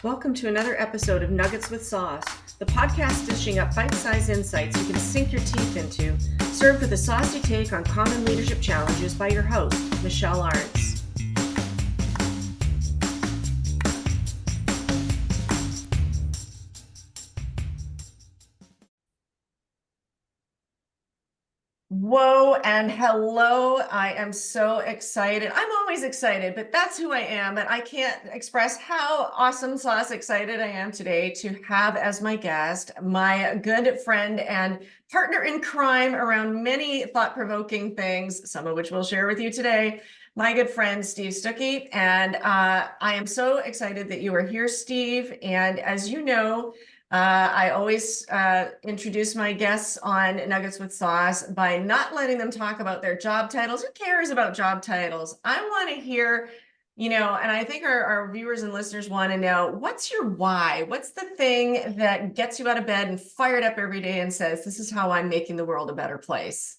Welcome to another episode of Nuggets with Sauce, the podcast dishing up bite-sized insights you can sink your teeth into, served with a saucy take on common leadership challenges by your host, Michelle Arentz. Whoa and hello. I am so excited. I'm always excited, but that's who I am. And I can't express how awesome sauce excited I am today to have as my guest my good friend and partner in crime around many thought-provoking things, some of which we'll share with you today, my good friend, Steve Stookey. And I am so excited that you are here, Steve. And as you know, I always introduce my guests on Nuggets with Sauce by not letting them talk about their job titles. Who cares about job titles? I want to hear, and I think our viewers and listeners want to know, what's your why? What's the thing that gets you out of bed and fired up every day and says, this is how I'm making the world a better place?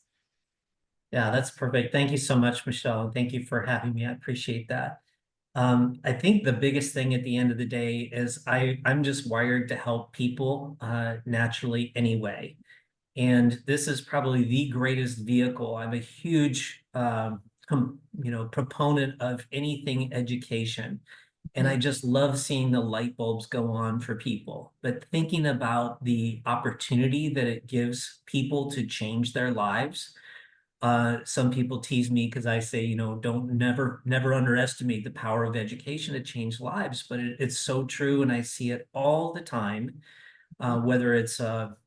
Yeah, that's perfect. Thank you so much, Michelle. Thank you for having me. I appreciate that. I think the biggest thing at the end of the day is I'm just wired to help people naturally anyway. And this is probably the greatest vehicle. I'm a huge proponent of anything education. And I just love seeing the light bulbs go on for people. But thinking about the opportunity that it gives people to change their lives. Some people tease me because I say, don't never underestimate the power of education to change lives. But it's so true, and I see it all the time. Whether it's a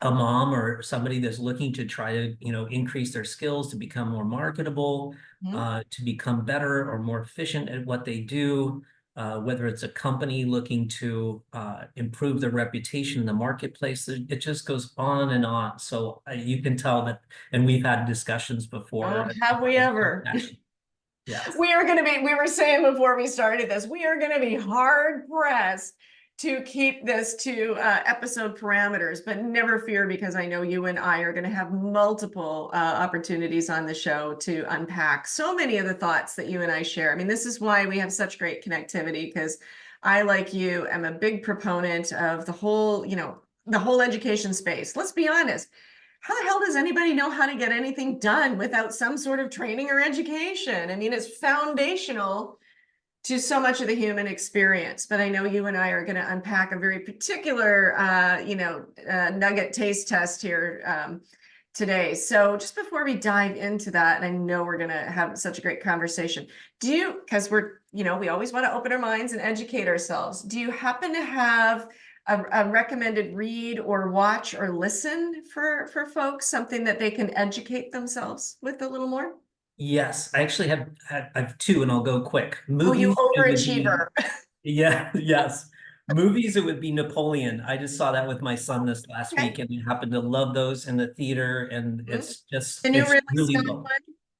mom or somebody that's looking to try to, increase their skills to become more marketable, to become better or more efficient at what they do. Whether it's a company looking to improve their reputation in the marketplace, it just goes on and on. So you can tell that, and we've had discussions before. Oh, have we ever? Yes. We were saying before we started this, we are going to be hard pressed to keep this to episode parameters, but never fear, because I know you and I are going to have multiple opportunities on the show to unpack so many of the thoughts that you and I share. I mean, this is why we have such great connectivity, because I, like you, am a big proponent of the whole education space. Let's be honest. How the hell does anybody know how to get anything done without some sort of training or education? I mean, it's foundational to so much of the human experience. But I know you and I are going to unpack a very particular, nugget taste test here today. So just before we dive into that, and I know we're going to have such a great conversation, because we always want to open our minds and educate ourselves. Do you happen to have a recommended read or watch or listen for folks, something that they can educate themselves with a little more? Yes, I actually have two, and I'll go quick. Oh, you Movies, it would be, overachiever. yeah, yes. Movies, it would be Napoleon. I just saw that with my son this last Okay. week, and we happened to love those in the theater, and The new it's Ridley really Scott well. one?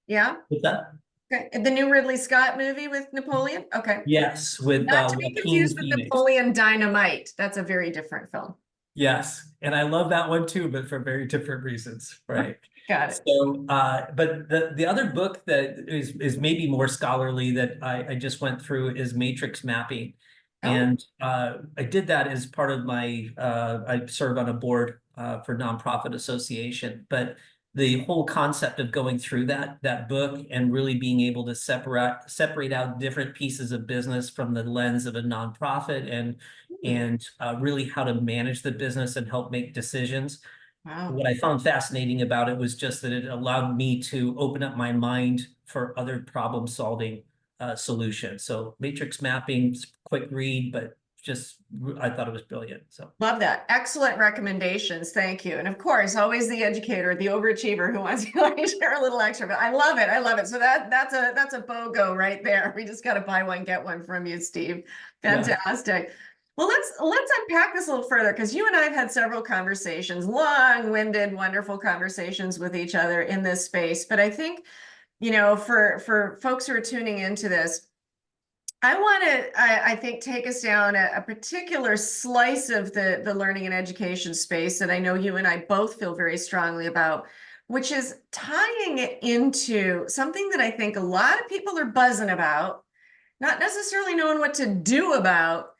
Yeah. What's that? Okay. The new Ridley Scott movie with Napoleon? Okay. Yes, with Not to be Joaquin confused with Phoenix. Napoleon Dynamite. That's a very different film. Yes, and I love that one too, but for very different reasons, right? Got it. So, but the other book that is maybe more scholarly that I just went through is Matrix Mapping. Oh, And I did that as part of my, I serve on a board for nonprofit association. But the whole concept of going through that book and really being able to separate out different pieces of business from the lens of a nonprofit and really how to manage the business and help make decisions. wow. What I found fascinating about it was just that it allowed me to open up my mind for other problem solving solutions. So matrix mapping, quick read, but just I thought it was brilliant. So Love that. Excellent recommendations. Thank you. And of course, always the educator, the overachiever who wants to share a little extra, but I love it. I love it. So that's a BOGO right there. We just got to buy one, get one from you, Steve. Fantastic. Yeah. Well, let's unpack this a little further, because you and I have had several conversations, long-winded, wonderful conversations with each other in this space. But I think, for folks who are tuning into this, I want to, I think, take us down a particular slice of the learning and education space that I know you and I both feel very strongly about, which is tying it into something that I think a lot of people are buzzing about, not necessarily knowing what to do about,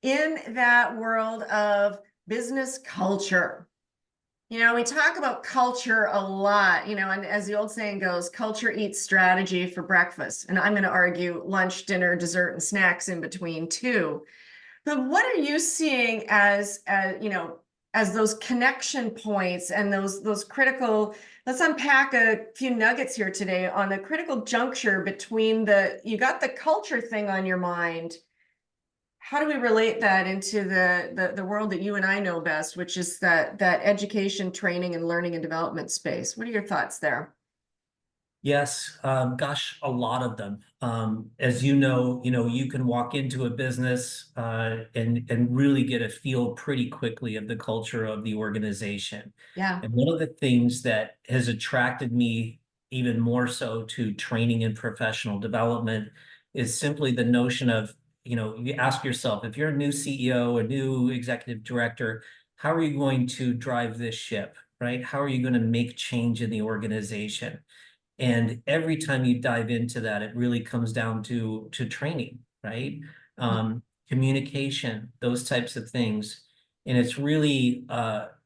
in that world of business culture. We talk about culture a lot, and as the old saying goes, culture eats strategy for breakfast. And I'm going to argue lunch, dinner, dessert, and snacks in between too. But what are you seeing as those connection points and those critical, let's unpack a few nuggets here today on the critical juncture between you got the culture thing on your mind. How do we relate that into the world that you and I know best, which is that education, training, and learning and development space? What are your thoughts there? Yes, gosh, a lot of them. As you can walk into a business and really get a feel pretty quickly of the culture of the organization. Yeah. And one of the things that has attracted me even more so to training and professional development is simply the notion of, you ask yourself, if you're a new CEO, a new executive director, how are you going to drive this ship, right? How are you going to make change in the organization? And every time you dive into that, it really comes down to training, right? Communication, those types of things. And it's really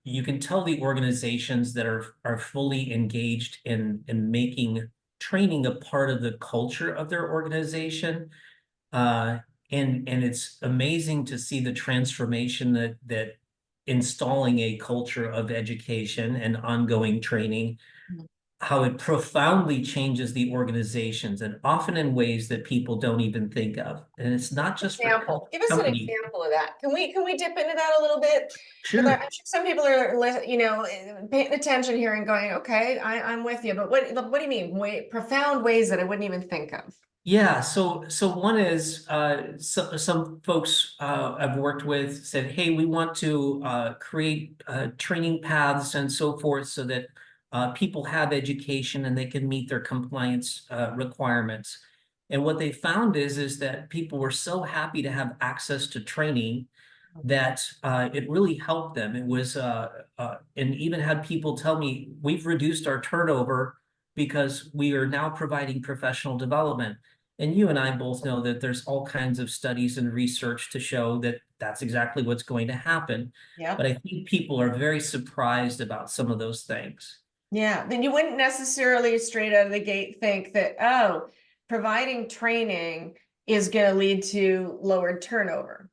you can tell the organizations that are fully engaged in making training a part of the culture of their organization. And it's amazing to see the transformation that installing a culture of education and ongoing training, how it profoundly changes the organizations, and often in ways that people don't even think of. And it's not just for Example. Give us an company. example of that. Can we dip into that a little bit? Because I'm Sure. sure some people are, paying attention here and going, okay, I'm with you. But what do you mean? Profound ways that I wouldn't even think of. Yeah, so one is some folks I've worked with said, hey, we want to create training paths and so forth so that people have education and they can meet their compliance requirements. And what they found is that people were so happy to have access to training that it really helped them. It was and even had people tell me, we've reduced our turnover because we are now providing professional development. And you and I both know that there's all kinds of studies and research to show that that's exactly what's going to happen. Yeah. But I think people are very surprised about some of those things. Yeah. Then you wouldn't necessarily straight out of the gate think that, oh, providing training is going to lead to lowered turnover.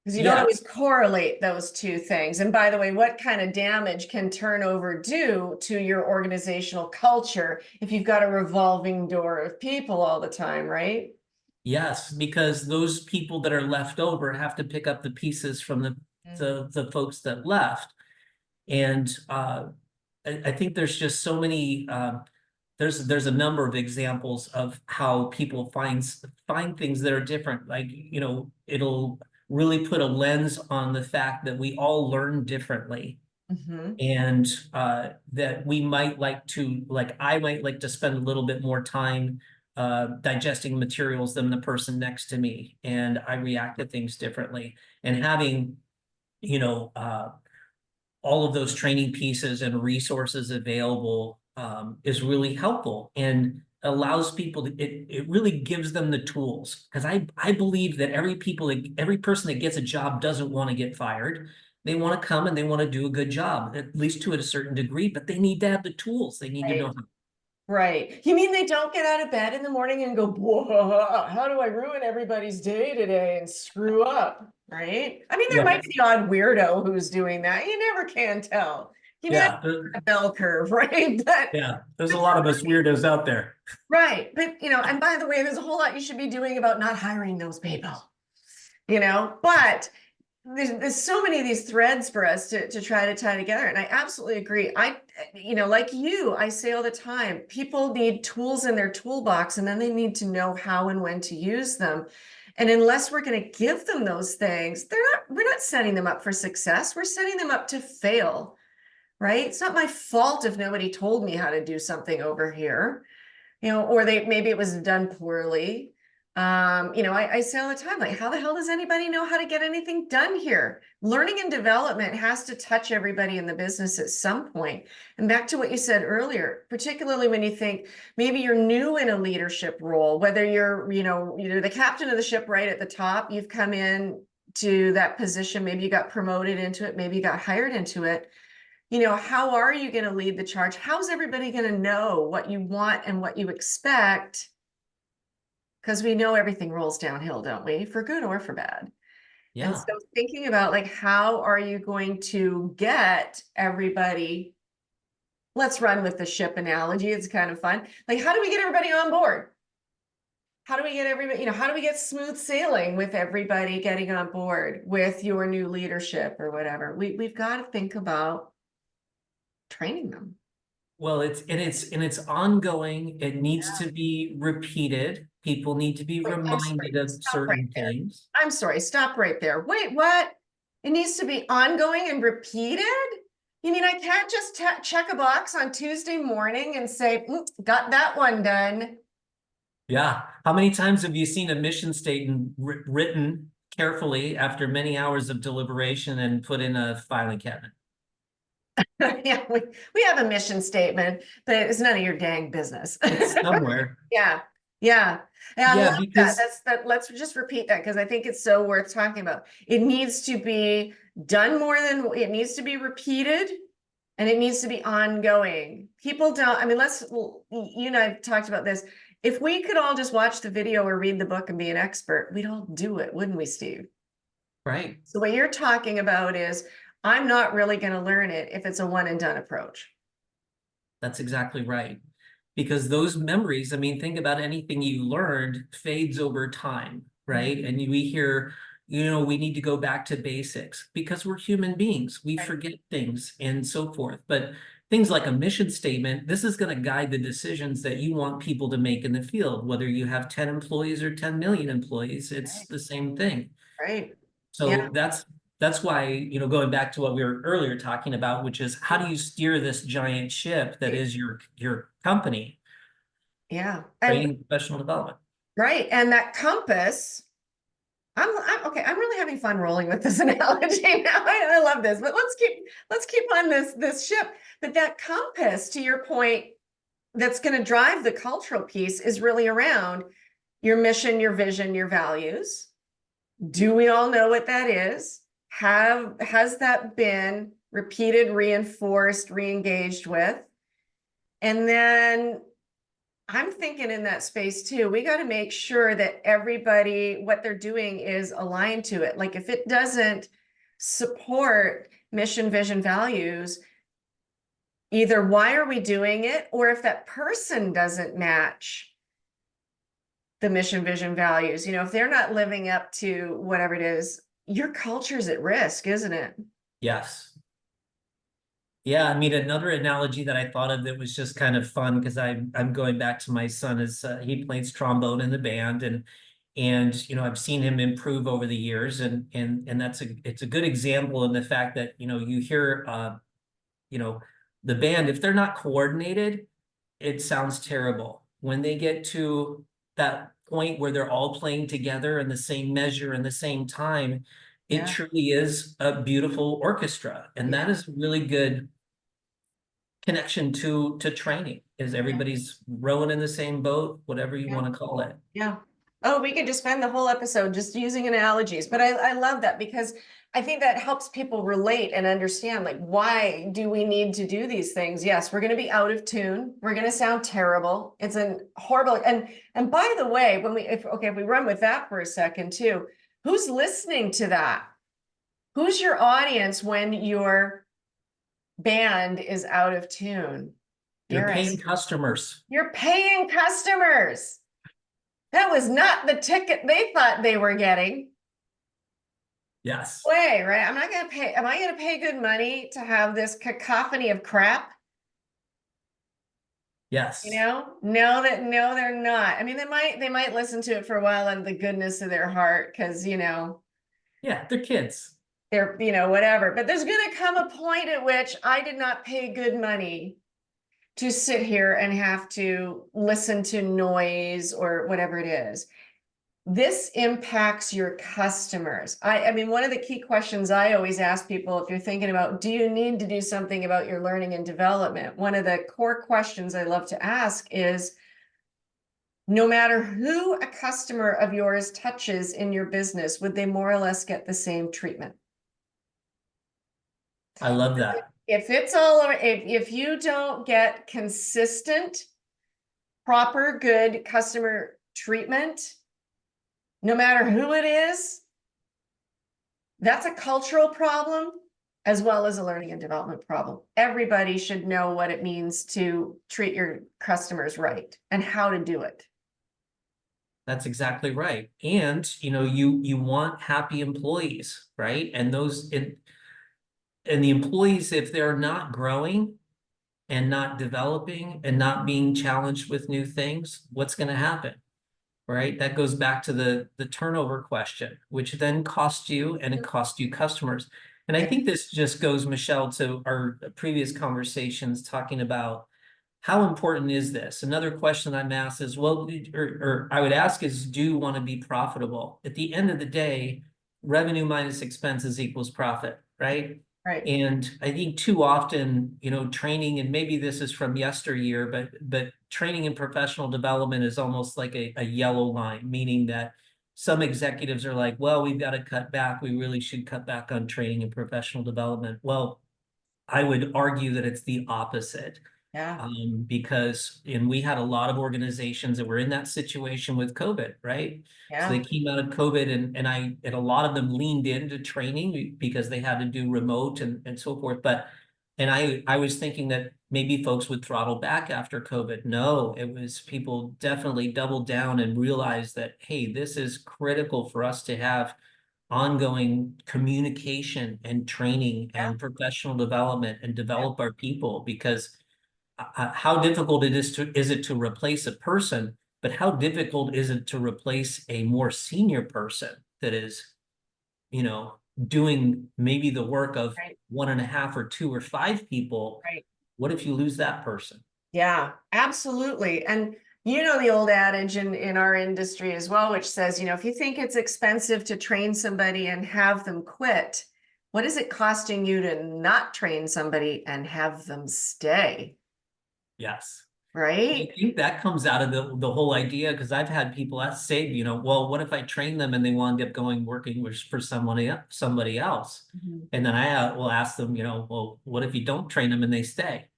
Because you don't Yeah, always correlate those two things. And by the way, what kind of damage can turnover do to your organizational culture if you've got a revolving door of people all the time, right? yes, because those people that are left over have to pick up the pieces from the folks that left. And I think there's just so many there's a number of examples of how people find things that are different. Like, it'll really put a lens on the fact that we all learn differently. Mm-hmm. And that we might like I might like to spend a little bit more time digesting materials than the person next to me, and I react to things differently. And having, you know, uh, all of those training pieces and resources available is really helpful and allows people it really gives them the tools, because I believe that every person that gets a job doesn't want to get fired. They want to come and they want to do a good job, at least to a certain degree, but they need to have the tools. They need to know Right. Right. You mean they don't get out of bed in the morning and go, whoa, how do I ruin everybody's day today and screw up? Right. I mean, there yeah, might be the odd weirdo who's doing that. You never can tell. You know, yeah, a bell curve, right? But yeah, there's a lot of us weirdos out there. right. But and by the way, there's a whole lot you should be doing about not hiring those people, but there's so many of these threads for us to try to tie together. And I absolutely agree. Like you, I say all the time, people need tools in their toolbox and then they need to know how and when to use them. And unless we're going to give them those things, we're not setting them up for success. We're setting them up to fail, right? It's not my fault if nobody told me how to do something over here, or maybe it was done poorly. I say all the time, like, how the hell does anybody know how to get anything done here? Learning and development has to touch everybody in the business at some point. And back to what you said earlier, particularly when you think maybe you're new in a leadership role, whether you're the captain of the ship right at the top, you've come in to that position, maybe you got promoted into it, maybe you got hired into it. You know, how are you going to lead the charge? How's everybody going to know what you want and what you expect? Because we know everything rolls downhill, don't we? For good or for bad. And Yeah. so thinking about like, how are you going to get everybody? Let's run with the ship analogy. It's kind of fun. Like, how do we get everybody on board? How do we get everybody, you know, how do we get smooth sailing with everybody getting on board with your new leadership or whatever? We've got to think about training them. Well, it's ongoing. It needs to be repeated. People need to be Wait, I'm sorry. reminded of Stop right certain there. things. I'm sorry. Stop right there. Wait, what? It needs to be ongoing and repeated? You mean I can't just check a box on Tuesday morning and say, got that one done? Yeah. How many times have you seen a mission statement written carefully after many hours of deliberation and put in a filing cabinet? Yeah, we have a mission statement, but it's none of your dang business. It's somewhere. Yeah, yeah. And I Yeah, love that. because That's that. Let's just repeat that because I think it's so worth talking about. It needs to be done more than it needs to be repeated, and it needs to be ongoing. People don't, I mean, you and I have talked about this. If we could all just watch the video or read the book and be an expert, we'd all do it, wouldn't we, Steve? right. So what you're talking about is, I'm not really going to learn it if it's a one and done approach. That's exactly right. Because those memories, I mean, think about anything you learned fades over time, right? And we hear, we need to go back to basics because we're human beings. We Right. forget things and so forth. But things like a mission statement, this is going to guide the decisions that you want people to make in the field, whether you have 10 employees or 10 million employees, it's the same thing. Right. Yeah. So that's why, going back to what we were earlier talking about, which is how do you steer this giant ship that is your company, Yeah. And training, professional development? right. And that compass, I'm okay. I'm really having fun rolling with this analogy now. I love this, but let's keep on this ship. But that compass, to your point, that's going to drive the cultural piece is really around your mission, your vision, your values. Do we all know what that is? Has that been repeated, reinforced, re-engaged with? And then I'm thinking in that space too, we got to make sure that everybody, what they're doing is aligned to it. Like if it doesn't support mission, vision, values, either why are we doing it? Or if that person doesn't match the mission, vision, values, if they're not living up to whatever it is, your culture's at risk, isn't it? Yes. Yeah, I mean, another analogy that I thought of that was just kind of fun because I'm going back to my son is he plays trombone in the band and I've seen him improve over the years and it's a good example in the fact that you hear the band, if they're not coordinated, it sounds terrible. When they get to that point where they're all playing together in the same measure and the same time, it Yeah. truly is a beautiful orchestra. And that is a really good connection to training, is everybody's rowing in the same boat, whatever you Yeah. want to call it. Yeah. Oh, we could just spend the whole episode just using analogies, but I love that because I think that helps people relate and understand, like, why do we need to do these things? Yes, we're going to be out of tune. We're going to sound terrible. It's a horrible, and by the way, if we run with that for a second too, who's listening to that? Who's your audience when your band is out of tune? You're paying customers. You're paying customers. That was not the ticket they thought they were getting. Yes. Way, right? I'm not going to pay. Am I going to pay good money to have this cacophony of crap? Yes. No, they're not. I mean, they might listen to it for a while out of the goodness of their heart because, Yeah, they're kids. they're, whatever. But there's going to come a point at which I did not pay good money to sit here and have to listen to noise or whatever it is. This impacts your customers. I mean, one of the key questions I always ask people, if you're thinking about, do you need to do something about your learning and development? One of the core questions I love to ask is, No matter who a customer of yours touches in your business, would they more or less get the same treatment? I love that. If it's all, if you don't get consistent, proper, good customer treatment, no matter who it is, that's a cultural problem as well as a learning and development problem. Everybody should know what it means to treat your customers right and how to do it. That's exactly right. And you want happy employees, right? And the employees, if they're not growing and not developing and not being challenged with new things, what's going to happen? Right? That goes back to the turnover question, which then costs you and it costs you customers. And I think this just goes, Michelle, to our previous conversations talking about how important is this? Another question I'm asked is, well, or I would ask is, do you want to be profitable? At the end of the day, revenue minus expenses equals profit, right? Right. And I think too often, training, and maybe this is from yesteryear, but training and professional development is almost like a yellow line, meaning that some executives are like, well, we've got to cut back. We really should cut back on training and professional development. Well, I would argue that it's the opposite. Yeah. Because we had a lot of organizations that were in that situation with COVID, right? So they Yeah. came out of COVID and a lot of them leaned into training because they had to do remote and so forth. But I was thinking that maybe folks would throttle back after COVID. No, it was people definitely doubled down and realized that, hey, this is critical for us to have ongoing communication and training Yeah. and professional development and develop our people, because how difficult is it to replace a person, but how difficult is it to replace a more senior person that is, doing maybe the work of Right. one and a half or two or five people? Right. What if you lose that person? Yeah, absolutely. And you know the old adage in our industry as well, which says, if you think it's expensive to train somebody and have them quit, what is it costing you to not train somebody and have them stay? Yes. I Right? think that comes out of the whole idea, because I've had people say, well, what if I train them and they wind up going working for somebody else? Mhm. And then I will ask them, well, what if you don't train them and they stay?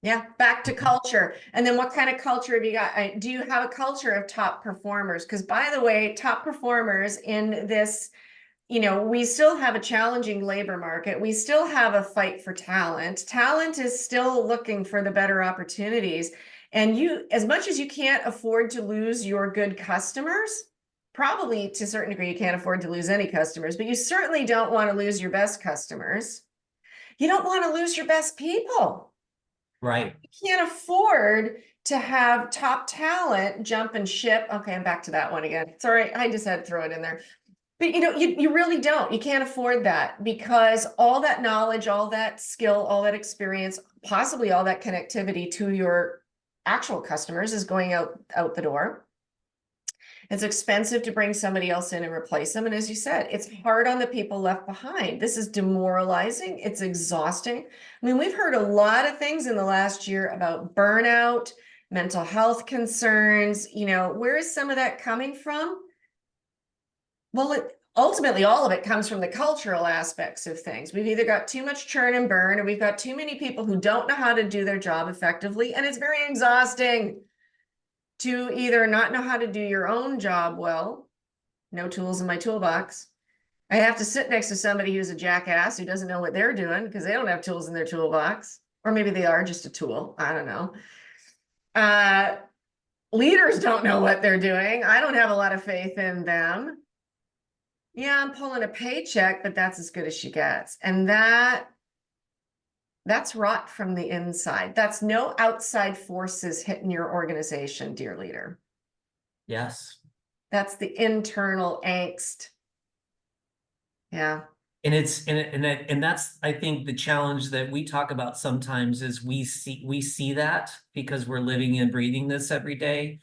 Yeah, back to culture. And then what kind of culture have you got? Do you have a culture of top performers? Because by the way, top performers in this, we still have a challenging labor market. We still have a fight for talent. Talent is still looking for the better opportunities. And as much as you can't afford to lose your good customers, probably to a certain degree, you can't afford to lose any customers, but you certainly don't want to lose your best customers. You don't want to lose your best people. Right. You can't afford to have top talent jump and ship. Okay, I'm back to that one again. Sorry, I just had to throw it in there. But you really don't. You can't afford that, because all that knowledge, all that skill, all that experience, possibly all that connectivity to your actual customers is going out the door. It's expensive to bring somebody else in and replace them. And as you said, it's hard on the people left behind. This is demoralizing. It's exhausting. I mean, we've heard a lot of things in the last year about burnout, mental health concerns. Where is some of that coming from? Well, ultimately, all of it comes from the cultural aspects of things. We've either got too much churn and burn, or we've got too many people who don't know how to do their job effectively. And it's very exhausting to either not know how to do your own job well, no tools in my toolbox. I have to sit next to somebody who's a jackass who doesn't know what they're doing because they don't have tools in their toolbox. Or maybe they are just a tool. I don't know. Leaders don't know what they're doing. I don't have a lot of faith in them. Yeah, I'm pulling a paycheck, but that's as good as she gets. And that's rot from the inside. That's no outside forces hitting your organization, dear leader. Yes. That's the internal angst. Yeah. And that's, I think, the challenge that we talk about sometimes is we see that because we're living and breathing this every day.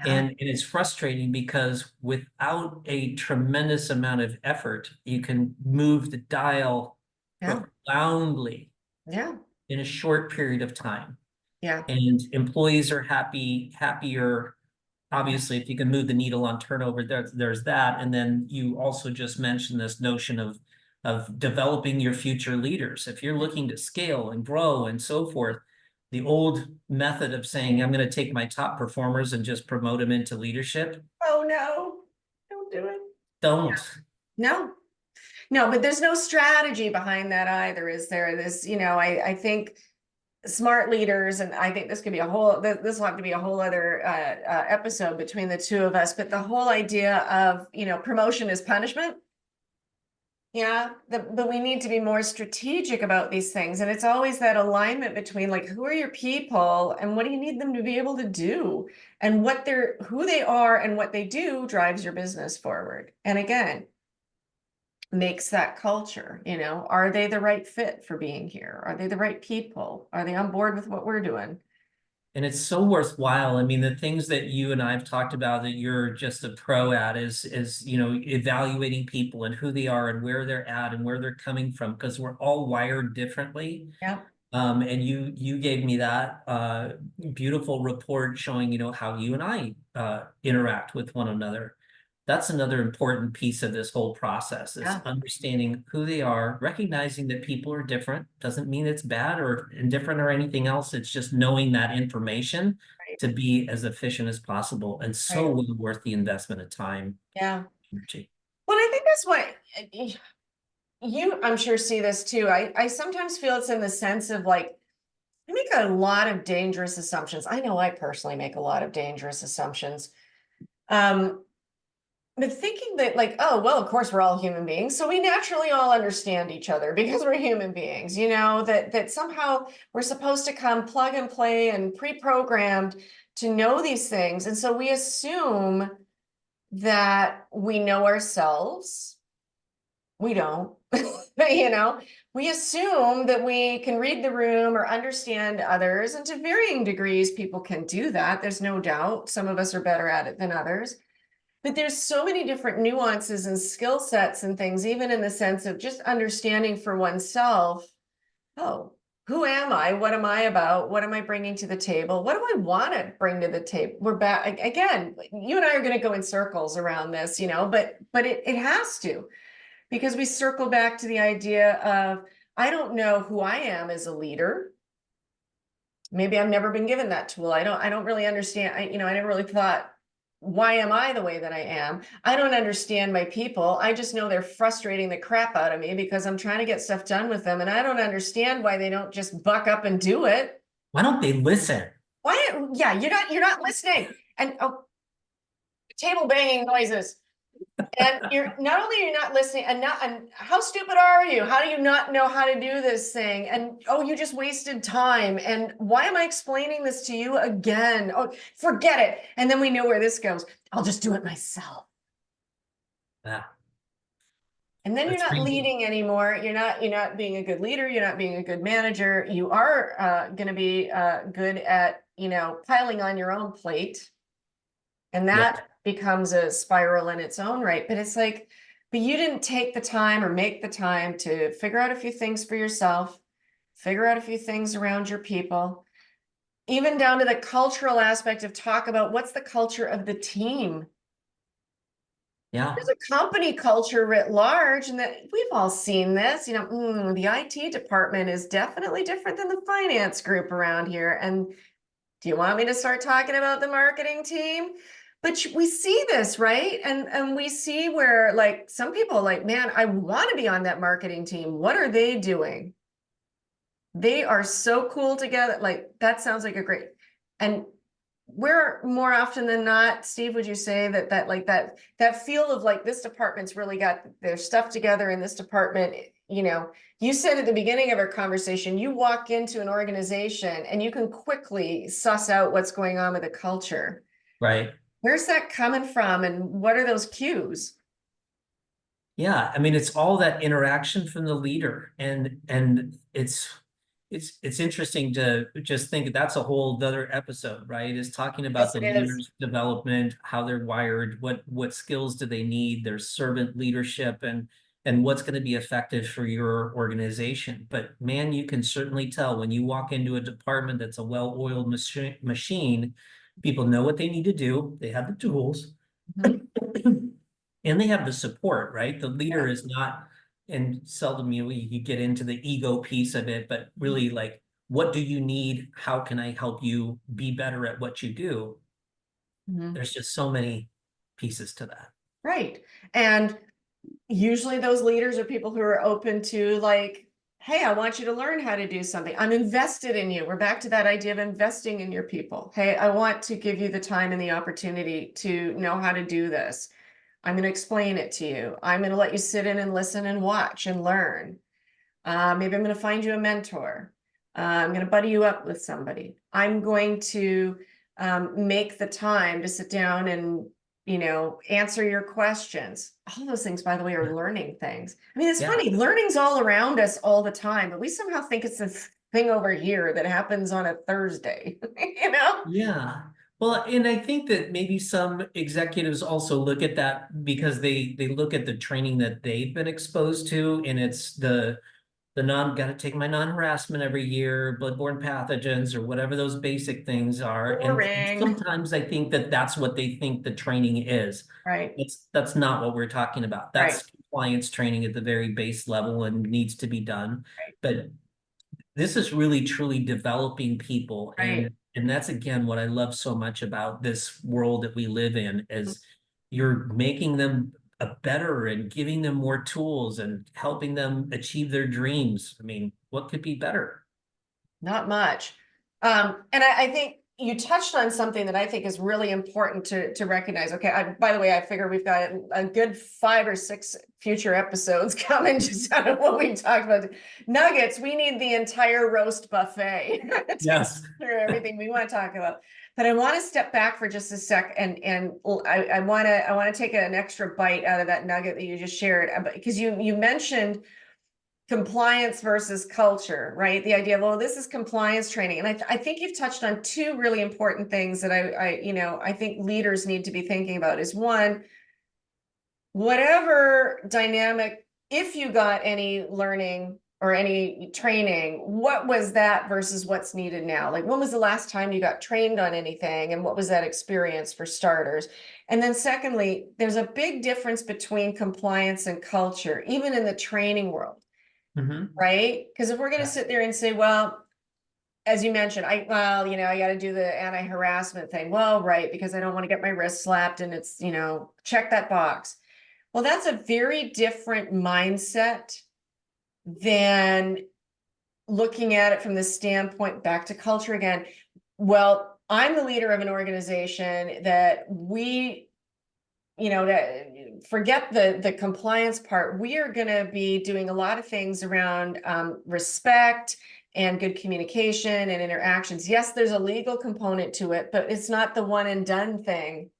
Yeah. And it's frustrating because without a tremendous amount of effort, you can move the dial Yeah. profoundly Yeah. in a short period of time. Yeah. And employees are happier. obviously, if you can move the needle on turnover, there's that. And then you also just mentioned this notion of developing your future leaders. If you're looking to scale and grow and so forth, the old method of saying, I'm going to take my top performers and just promote them into leadership, Oh, no, don't do it. don't. No, no, but there's no strategy behind that either, is there? I think smart leaders, and I think this could be this will have to be a whole other episode between the two of us, but the whole idea of, promotion is punishment. Yeah, but we need to be more strategic about these things. And it's always that alignment between, like, who are your people and what do you need them to be able to do? And who they are and what they do drives your business forward. And again, makes that culture, are they the right fit for being here? Are they the right people? Are they on board with what we're doing? And it's so worthwhile. I mean, the things that you and I have talked about that you're just a pro at is evaluating people and who they are and where they're at and where they're coming from, because we're all wired differently. Yeah. And you gave me that beautiful report showing, how you and I interact with one another. That's another important piece of this whole process is Yeah. understanding who they are, recognizing that people are different. Doesn't mean it's bad or indifferent or anything else. It's just knowing that information Right. to be as efficient as possible and so Right. well worth the investment of time. Yeah. Energy. Well, I think that's what I'm sure see this too. I sometimes feel it's in the sense of, like, I make a lot of dangerous assumptions. I know I personally make a lot of dangerous assumptions. But thinking that, like, oh, well, of course we're all human beings, so we naturally all understand each other because we're human beings, that somehow we're supposed to come plug and play and pre-programmed to know these things. And so we assume that we know ourselves. We don't. We assume that we can read the room or understand others, and to varying degrees people can do that. There's no doubt some of us are better at it than others. But there's so many different nuances and skill sets and things, even in the sense of just understanding for oneself, oh, who am I? What am I about? What am I bringing to the table? What do I want to bring to the table? We're back again. You and I are going to go in circles around this, but it has to, because we circle back to the idea of, I don't know who I am as a leader. Maybe I've never been given that tool. I don't really understand. I never really thought, why am I the way that I am? I don't understand my people. I just know they're frustrating the crap out of me because I'm trying to get stuff done with them. And I don't understand why they don't just buck up and do it. Why don't they listen? Why? Yeah, you're not listening. And table banging noises. And you're not only are you not listening, and how stupid are you? How do you not know how to do this thing? And oh, you just wasted time. And why am I explaining this to you again? Oh, forget it. And then we know where this goes. I'll just do it myself. Yeah. And then you're not leading anymore. You're not being a good leader. You're not being a good manager. You are going to be good at, piling on your own plate. And that becomes a spiral in its own right. But it's like, but you didn't take the time or make the time to figure out a few things for yourself, figure out a few things around your people, even down to the cultural aspect of talk about what's the culture of the team. Yeah. There's a company culture writ large, and that we've all seen this, the IT department is definitely different than the finance group around here. And do you want me to start talking about the marketing team? But we see this, right? And we see where, like, some people are like, man, I want to be on that marketing team. What are they doing? They are so cool together. Like, that sounds like a great, and where more often than not, Steve, would you say that feel of, like, this department's really got their stuff together in this department? You said at the beginning of our conversation, you walk into an organization and you can quickly suss out what's going on with the culture. Right. Where's that coming from, and what are those cues? Yeah, I mean, it's all that interaction from the leader, and it's interesting to just think that's a whole other episode, right? Is talking about Yes, the it is. leaders' development, how they're wired, what skills do they need, their servant leadership, and what's going to be effective for your organization. But man, you can certainly tell when you walk into a department that's a well-oiled machine People know what they need to do. They have the tools. Mhm. And they have the support, right? The leader Yeah. is not, and seldom you get into the ego piece of it, but really like, what do you need? How can I help you be better at what you do? Mhm. There's just so many pieces to that. Right. And usually those leaders are people who are open to like, hey, I want you to learn how to do something. I'm invested in you. We're back to that idea of investing in your people. Hey, I want to give you the time and the opportunity to know how to do this. I'm going to explain it to you. I'm going to let you sit in and listen and watch and learn. Maybe I'm going to find you a mentor. I'm going to buddy you up with somebody. I'm going to make the time to sit down and, answer your questions. All those things, by the way, are learning things. I mean, it's Yeah. funny, learning's all around us all the time, but we somehow think it's this thing over here that happens on a Thursday, you know? Yeah. Well, and I think that maybe some executives also look at that because they look at the training that they've been exposed to, and it's the got to take my non-harassment every year, bloodborne pathogens or whatever those basic things are. And Boring. sometimes I think that that's what they think the training is. Right, That's not what we're talking about. right, That's compliance training at the very base level and needs to be done. But this is really truly developing people, right. and that's again what I love so much about this world that we live in is you're making them a better and giving them more tools and helping them achieve their dreams. I mean, what could be better? Not much. And I think you touched on something that I think is really important to recognize. Okay, by the way, I figure we've got a good 5 or 6 future episodes coming just out of what we talked about. Nuggets, we need the entire roast buffet to Yes. cover everything we want to talk about. But I want to step back for just a sec, and I want to take an extra bite out of that nugget that you just shared, because you mentioned compliance versus culture, right? The idea of, well, this is compliance training. And I think you've touched on two really important things that I think leaders need to be thinking about is one, whatever dynamic, if you got any learning or any training, what was that versus what's needed now? Like, when was the last time you got trained on anything? And what was that experience for starters? And then secondly, there's a big difference between compliance and culture, even in the training world. Mhm. Right? Because if we're going to Yes. sit there and say, well, as you mentioned, I got to do the anti-harassment thing. Well, right, because I don't want to get my wrist slapped and it's, check that box. Well, that's a very different mindset than looking at it from the standpoint back to culture again. Well, I'm the leader of an organization that forget the compliance part. We are going to be doing a lot of things around respect and good communication and interactions. Yes, there's a legal component to it, but it's not the one and done thing.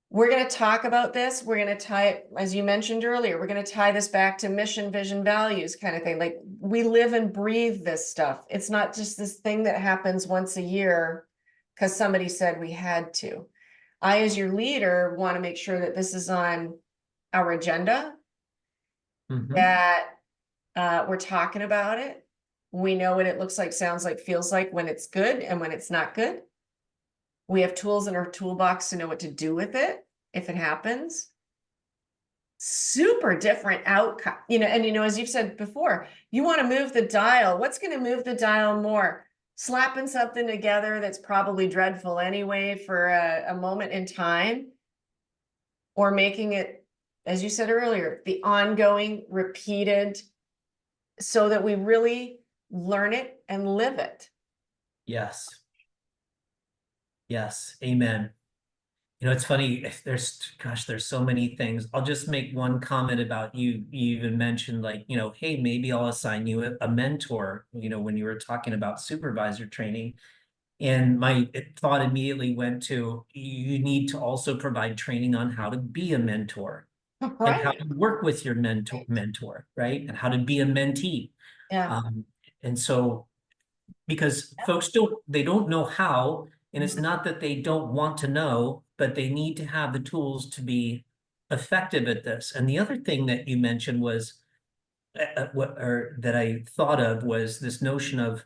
We're going to talk about this. We're going to tie it, as you mentioned earlier, we're going to tie this back to mission, vision, values kind of thing. Like, we live and breathe this stuff. It's not just this thing that happens once a year because somebody said we had to. I, as your leader, want to make sure that this is on our agenda, Mhm. that we're talking about it. We know what it looks like, sounds like, feels like when it's good and when it's not good. We have tools in our toolbox to know what to do with it if it happens. Super different outcome, and as you've said before, you want to move the dial. What's going to move the dial more? Slapping something together that's probably dreadful anyway for a moment in time, or making it, as you said earlier, the ongoing, repeated, so that we really learn it and live it. Yes. Yes. Amen. It's funny, there's so many things. I'll just make one comment about you. You even mentioned like, hey, maybe I'll assign you a mentor, when you were talking about supervisor training. And my thought immediately went to, you need to also provide training on how to be a mentor and how Right. to work with your mentor, right? And how to be a mentee. Yeah. Um, and so because folks don't know how, and it's not that they don't want to know, but they need to have the tools to be effective at this. And the other thing that you mentioned was that I thought of was this notion of,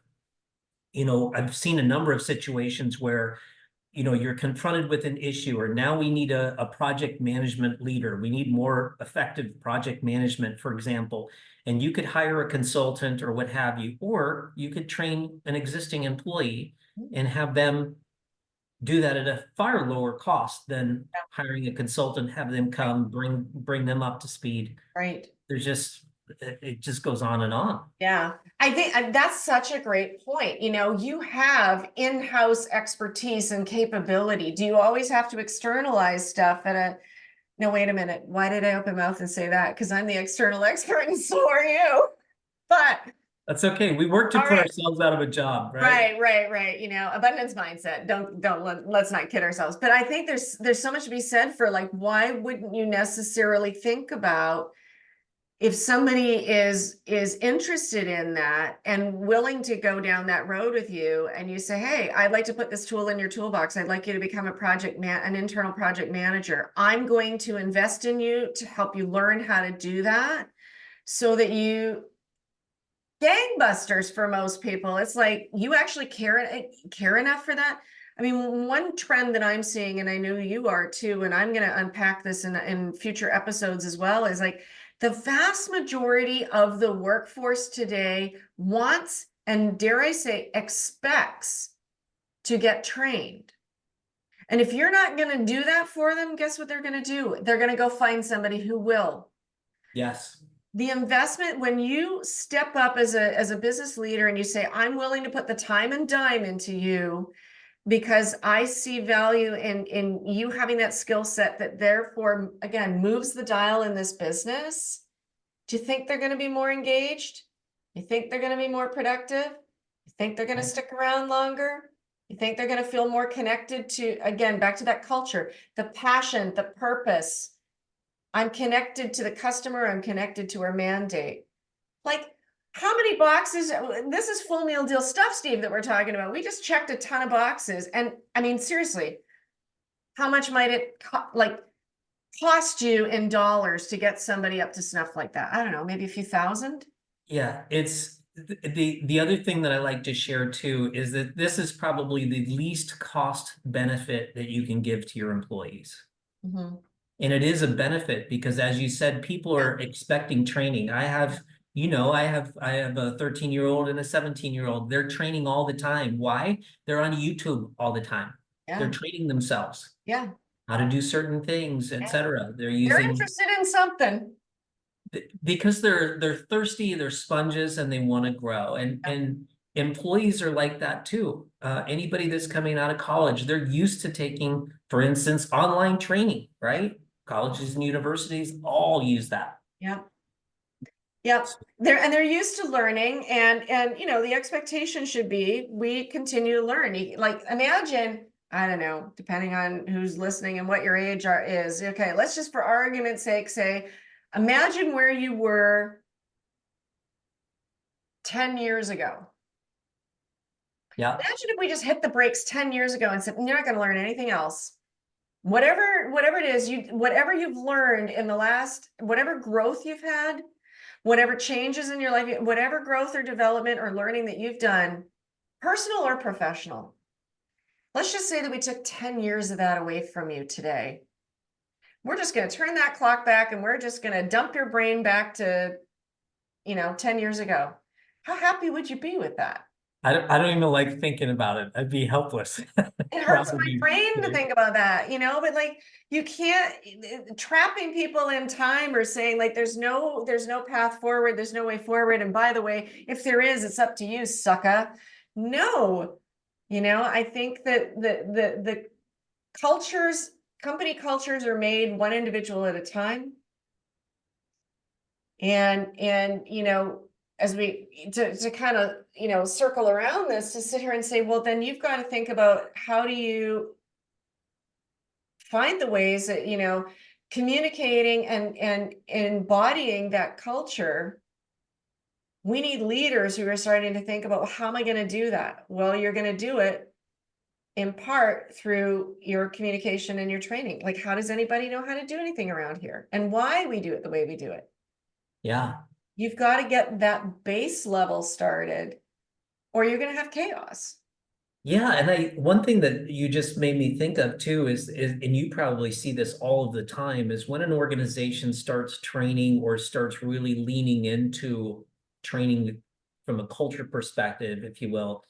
I've seen a number of situations where you know, you're confronted with an issue, or now we need a project management leader. We need more effective project management, for example. And you could hire a consultant or what have you, or you could train an existing employee and have them do that at a far lower cost than hiring a consultant, have them come, bring them up to speed. Right. There's just, it just goes on and on. Yeah, I think that's such a great point. You know, you have in-house expertise and capability. Do you always have to externalize stuff at a, no, wait a minute. Why did I open mouth and say that? Because I'm the external expert and so are you. But That's okay. We work to all put right. ourselves out of a job, right? Right. You know, abundance mindset. Let's not kid ourselves. But I think there's so much to be said for like, why wouldn't you necessarily think about if somebody is interested in that and willing to go down that road with you, and you say, hey, I'd like to put this tool in your toolbox. I'd like you to become an internal project manager. I'm going to invest in you to help you learn how to do that so that you gangbusters for most people. It's like you actually care enough for that. I mean, one trend that I'm seeing, and I know you are too, and I'm going to unpack this in future episodes as well, is like the vast majority of the workforce today wants, and dare I say, expects to get trained. And if you're not going to do that for them, guess what they're going to do? They're going to go find somebody who will. Yes. The investment, when you step up as a business leader and you say, I'm willing to put the time and dime into you because I see value in you having that skill set that therefore, again, moves the dial in this business. Do you think they're going to be more engaged? You think they're going to be more productive? You think they're going to stick around longer? You think they're going to feel more connected to, again, back to that culture, the passion, the purpose. I'm connected to the customer. I'm connected to our mandate. Like, how many boxes? This is full meal deal stuff, Steve, that we're talking about. We just checked a ton of boxes. And I mean, seriously, how much might it cost you in dollars to get somebody up to snuff like that? I don't know, maybe a few thousand? Yeah, it's the other thing that I like to share too is that this is probably the least cost benefit that you can give to your employees. Mm-hmm. And it is a benefit because, as you said, people are expecting training. I have a 13-year-old and a 17-year-old. They're training all the time. Why? They're on YouTube all the time. They're Yeah. training themselves Yeah. how to do certain things, etc. They're They're using interested in something. because they're thirsty, they're sponges, and they want to grow. And employees are like that too. Anybody that's coming out of college, they're used to taking, for instance, online training, right? Colleges and universities all use that. Yeah. Yep. They're used to learning, and you know, the expectation should be we continue to learn. Like, imagine, I don't know, depending on who's listening and what your age is. Okay, let's just for argument's sake say, imagine where you were 10 years ago. Yeah. Imagine if we just hit the brakes 10 years ago and said, you're not going to learn anything else. Whatever it is, whatever you've learned in the last, whatever growth you've had, whatever changes in your life, whatever growth or development or learning that you've done, personal or professional. Let's just say that we took 10 years of that away from you today. We're just going to turn that clock back and we're just going to dump your brain back to, 10 years ago. How happy would you be with that? I don't even like thinking about it. I'd be helpless. It hurts my Probably. brain to think about that, but like you can't trapping people in time or saying like there's no path forward, there's no way forward. And by the way, if there is, it's up to you, sucker. No, I think that the company cultures are made one individual at a time. And as we to kind of circle around this, to sit here and say, well, then you've got to think about how do you find the ways that communicating and embodying that culture. We need leaders who are starting to think about, well, how am I going to do that? Well, you're going to do it in part through your communication and your training. Like, how does anybody know how to do anything around here and why we do it the way we do it? Yeah. You've got to get that base level started, or you're going to have chaos. Yeah, and one thing that you just made me think of too is and you probably see this all of the time, is when an organization starts training or starts really leaning into training from a culture perspective, if you will,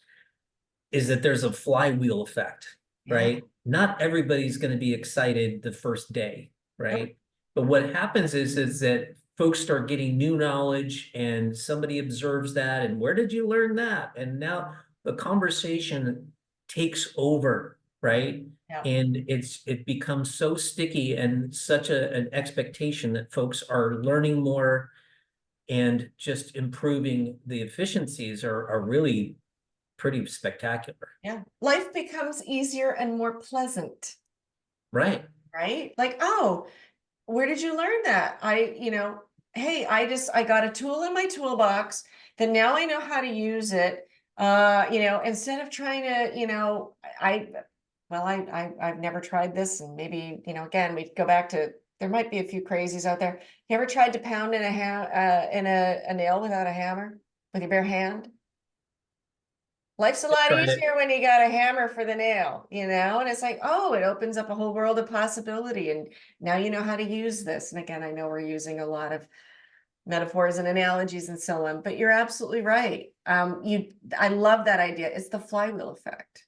is that there's a flywheel effect, Yeah. right? Not everybody's going to be excited the first day, Nope. right? But what happens is that folks start getting new knowledge and somebody observes that, and where did you learn that? And now the conversation takes over, right? Yeah. And it becomes so sticky and such an expectation that folks are learning more and just improving the efficiencies are really pretty spectacular. Yeah. Life becomes easier and more pleasant, Right. right? Like, oh, where did you learn that? Hey, I got a tool in my toolbox that now I know how to use it. Instead of trying to, I've never tried this, and maybe, again, we go back to, there might be a few crazies out there. You ever tried to pound in a nail without a hammer with your bare hand? Life's a lot Tried it. easier when you got a hammer for the nail, and it's like, oh, it opens up a whole world of possibility. And now you know how to use this. And again, I know we're using a lot of metaphors and analogies and so on, but you're absolutely right. I love that idea. It's the flywheel effect.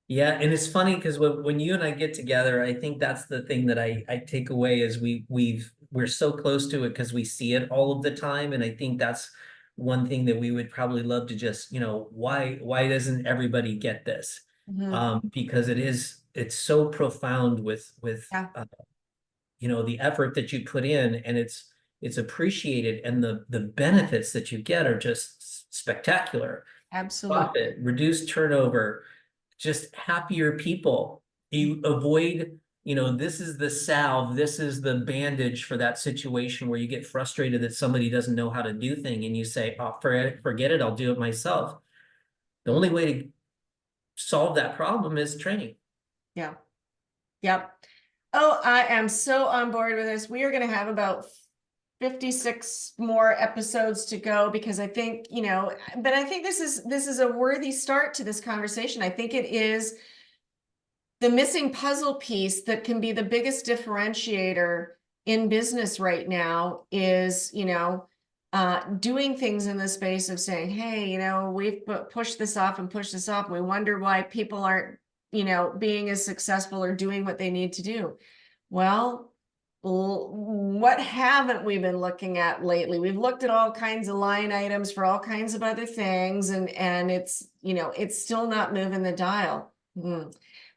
Yeah, and it's funny because when you and I get together, I think that's the thing that I take away is we're so close to it because we see it all of the time. And I think that's one thing that we would probably love to just, why doesn't everybody get this? Mhm. Because it's so profound with Yeah, the effort that you put in, and it's appreciated, and the benefits that you get are just spectacular. absolutely. Profit, reduced turnover, just happier people. You avoid, this is the salve, this is the bandage for that situation where you get frustrated that somebody doesn't know how to do thing, and you say, oh, forget it, I'll do it myself. The only way to solve that problem is training. Yeah. Yep. Oh, I am so on board with this. We are going to have about 56 more episodes to go because I think, but I think this is a worthy start to this conversation. I think it is the missing puzzle piece that can be the biggest differentiator in business right now is, doing things in the space of saying, hey, we've pushed this off and pushed this off, and we wonder why people aren't, being as successful or doing what they need to do. Well, what haven't we been looking at lately? We've looked at all kinds of line items for all kinds of other things, and it's still not moving the dial.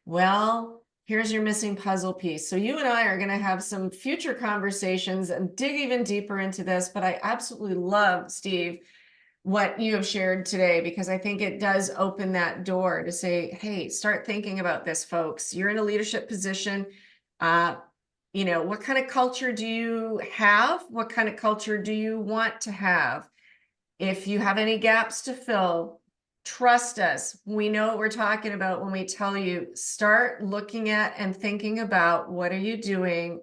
Well, here's your missing puzzle piece. So you and I are going to have some future conversations and dig even deeper into this, but I absolutely love, Steve, what you have shared today, because I think it does open that door to say, hey, start thinking about this, folks. You're in a leadership position. What kind of culture do you have? What kind of culture do you want to have? If you have any gaps to fill, trust us. We know what we're talking about when we tell you, start looking at and thinking about what are you doing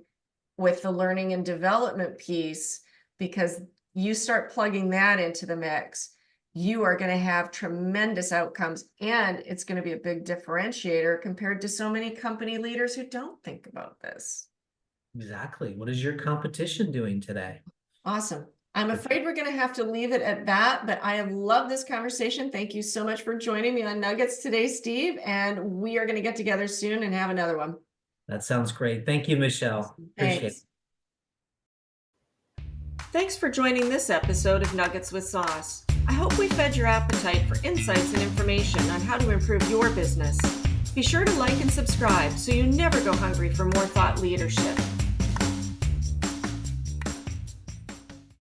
with the learning and development piece, because you start plugging that into the mix, you are going to have tremendous outcomes, and it's going to be a big differentiator compared to so many company leaders who don't think about this. Exactly. What is your competition doing today? Awesome. I'm afraid we're going to have to leave it at that, but I have loved this conversation. Thank you so much for joining me on Nuggets today, Steve, and we are going to get together soon and have another one. That sounds great. Thank you, Michelle. Appreciate it. Thanks. Thanks for joining this episode of Nuggets with Sauce. I hope we fed your appetite for insights and information on how to improve your business. Be sure to like and subscribe so you never go hungry for more thought leadership.